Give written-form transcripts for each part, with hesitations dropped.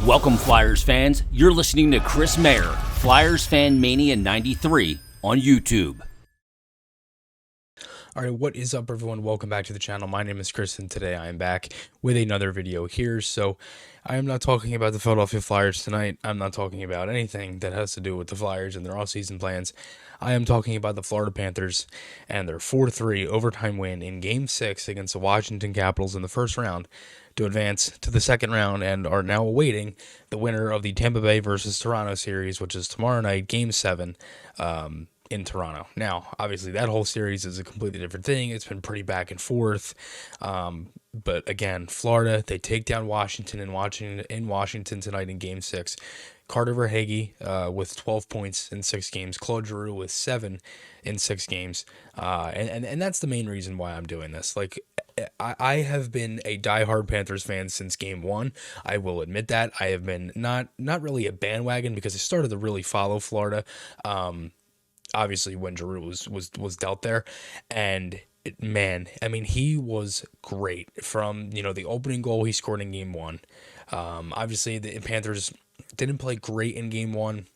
Welcome, Flyers fans. You're listening to Chris Mayer, Flyers Fan Mania 93 on YouTube. All right, what is up, everyone? Welcome back to the channel. My name is Chris, and today I am back with another video here. So I am not talking about the Philadelphia Flyers tonight. I'm not talking about anything that has to do with the Flyers and their offseason plans. I am talking about the Florida Panthers and their 4-3 overtime win in Game 6 against the Washington Capitals in the first round to advance to the second round and are now awaiting the winner of the Tampa Bay versus Toronto series, which is tomorrow night, Game 7, in Toronto. Now, obviously, that whole series is a completely different thing. It's been pretty back and forth. But again, Florida, they take down Washington in Washington tonight in Game 6. Carter Verhaeghe with 12 points in 6 games. Claude Giroux with 7 in 6 games. And that's the main reason why I'm doing this. Like, I have been a diehard Panthers fan since Game 1. I will admit that. I have been not really a bandwagon because I started to really follow Florida. Obviously, when Giroux was dealt there, and man, I mean, he was great from the opening goal he scored in Game 1. Obviously, the Panthers didn't play great in Game 1,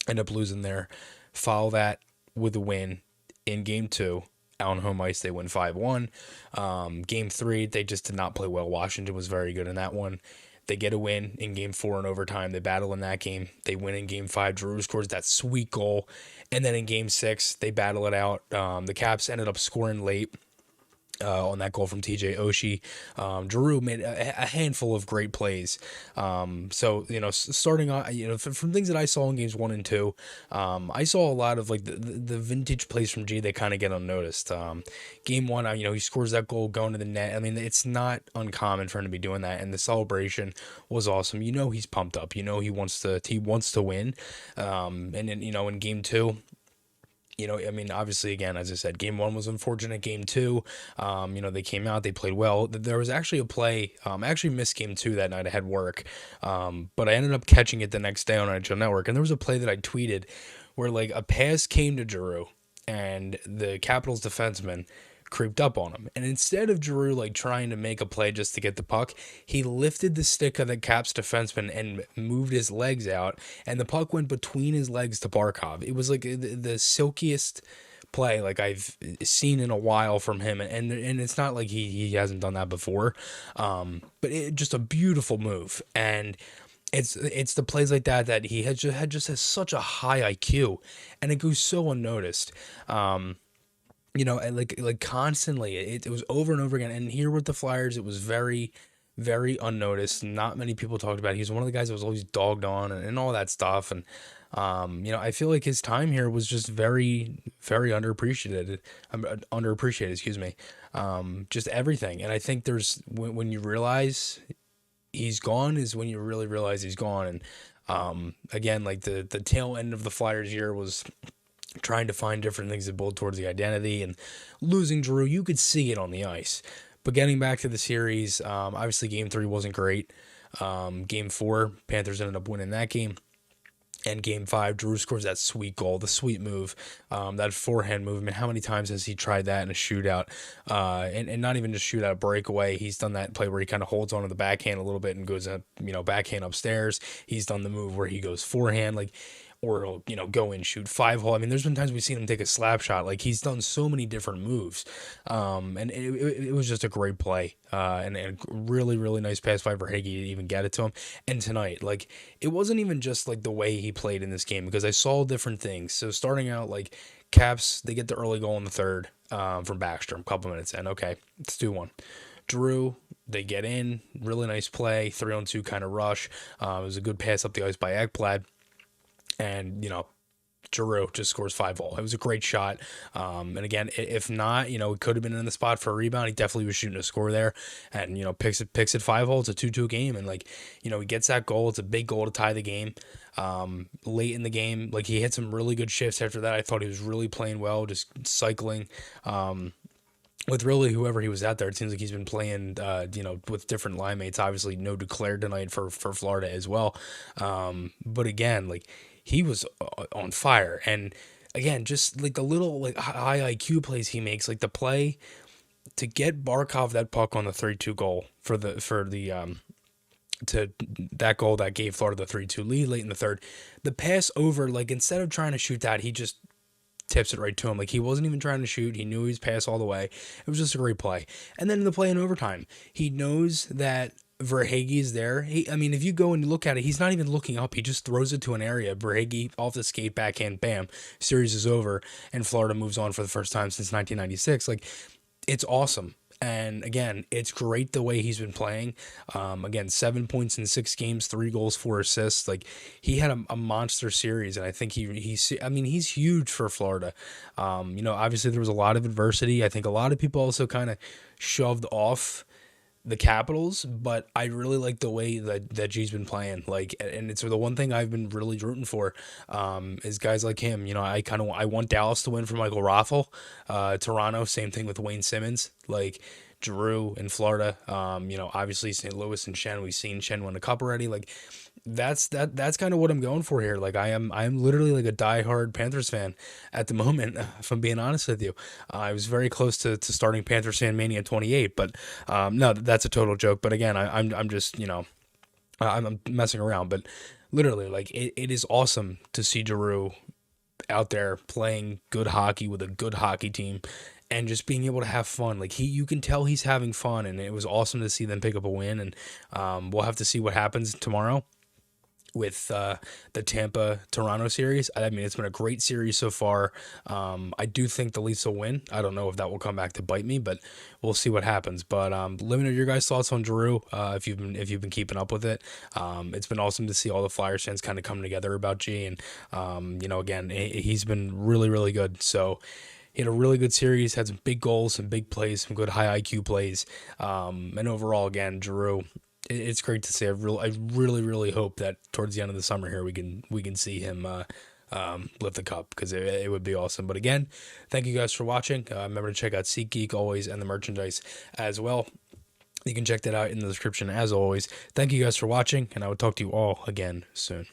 end up losing there. Follow that with a win in Game 2. On home ice, they win 5-1. Game 3, they just did not play well. Washington was very good in that one. They get a win in Game 4 in overtime. They battle in that game. They win in Game 5. Giroux scores that sweet goal. And then in Game 6, they battle it out. The Caps ended up scoring late on that goal from TJ Oshie. Giroux made a handful of great plays. So, starting on, from things that I saw in Games 1 and 2, I saw a lot of like the vintage plays from G that kind of get unnoticed. Game 1, he scores that goal going to the net. I mean, it's not uncommon for him to be doing that, and the celebration was awesome. He's pumped up. He wants to win. And then, in Game 2, obviously, again, as I said, Game 1 was unfortunate. Game 2, they came out, they played well. There was actually a play, I actually missed Game 2 that night. I had work, but I ended up catching it the next day on NHL Network, and there was a play that I tweeted where, like, a pass came to Giroux, and the Capitals defenseman creeped up on him. And instead of Giroux, like, trying to make a play just to get the puck, he lifted the stick of the Caps defenseman and moved his legs out, and the puck went between his legs to Barkov. It was like the silkiest play like I've seen in a while from him, and it's not like he hasn't done that before, but just a beautiful move. And it's the plays like that he just has such a high IQ, and it goes so unnoticed. Like constantly, it was over and over again. And here with the Flyers, it was very, very unnoticed. Not many people talked about it. He's one of the guys that was always dogged on and all that stuff. And, I feel like his time here was just very, very underappreciated, excuse me. Just everything. And I think there's, when you realize he's gone is when you really realize he's gone. And, again, like the tail end of the Flyers year was trying to find different things that build towards the identity, and losing Giroux, you could see it on the ice. But getting back to the series, obviously Game 3 wasn't great. Game 4, Panthers ended up winning that game. And Game 5, Giroux scores that sweet goal, the sweet move, that forehand movement. How many times has he tried that in a shootout? And not even just shootout, breakaway. He's done that play where he kind of holds onto the backhand a little bit and goes up, backhand upstairs. He's done the move where he goes forehand, or he'll, go in, shoot 5-hole. I mean, there's been times we've seen him take a slap shot. Like, he's done so many different moves. And it was just a great play. And a really, really nice pass by Verhaeghe to even get it to him. And tonight, like, it wasn't even just, like, the way he played in this game, because I saw different things. So starting out, like, Caps, they get the early goal in the third from Backstrom, a couple minutes in. Okay, let's do one. Giroux, they get in, really nice play, 3-on-2 kind of rush. It was a good pass up the ice by Ekblad. And, Giroux just scores 5-0. It was a great shot. And again, if not, it could have been in the spot for a rebound. He definitely was shooting a score there, and, picks it 5-0. It's a 2-2 game. And he gets that goal. It's a big goal to tie the game. Late in the game, like, he had some really good shifts after that. I thought he was really playing well, just cycling. With really whoever he was out there, it seems like he's been playing, with different line mates. Obviously, no Duclair tonight for Florida as well. But again, like, he was on fire. And again, just like the little like high IQ plays he makes, like the play to get Barkov that puck on the 3-2 goal for the to that goal that gave Florida the 3-2 lead late in the third. The pass over, like, instead of trying to shoot that, he just tips it right to him. Like, he wasn't even trying to shoot. He knew he was pass all the way. It was just a great play. And then in the play in overtime, he knows that Verhaeghe's there. I mean, if you go and you look at it, he's not even looking up. He just throws it to an area. Verhaeghe off the skate, backhand, bam. Series is over, and Florida moves on for the first time since 1996. Like, it's awesome. And again, it's great the way he's been playing. Again, 7 points in 6 games, 3 goals, 4 assists. Like, he had a monster series, and I think he's huge for Florida. Obviously there was a lot of adversity. I think a lot of people also kind of shoved off the Capitals, but I really like the way that G's been playing. Like, and it's the one thing I've been really rooting for, is guys like him. I want Dallas to win for Michael Raffl. Toronto, same thing with Wayne Simmons. Like, Giroux in Florida. Obviously St. Louis and Shen. We've seen Shen win a cup already. Like, that's kind of what I'm going for here. Like, I am literally like a diehard Panthers fan at the moment, if I'm being honest with you. I was very close to starting Panthers fan Mania 28, but no, that's a total joke. But again, I'm just, I'm messing around. But literally, like, it is awesome to see Giroux out there playing good hockey with a good hockey team and just being able to have fun. Like, you can tell he's having fun, and it was awesome to see them pick up a win. And we'll have to see what happens tomorrow with the Tampa-Toronto series. I mean, it's been a great series so far. I do think the Leafs will win. I don't know if that will come back to bite me, but we'll see what happens. But let me know your guys' thoughts on Giroux, if you've been keeping up with it. It's been awesome to see all the Flyers fans kind of come together about G, and again, he's been really, really good. So he had a really good series, had some big goals, some big plays, some good high IQ plays, and overall, again, Giroux, it's great to see. I really, really hope that towards the end of the summer here we can see him lift the cup, because it would be awesome. But again, thank you guys for watching. Remember to check out SeatGeek always, and the merchandise as well. You can check that out in the description as always. Thank you guys for watching, and I will talk to you all again soon.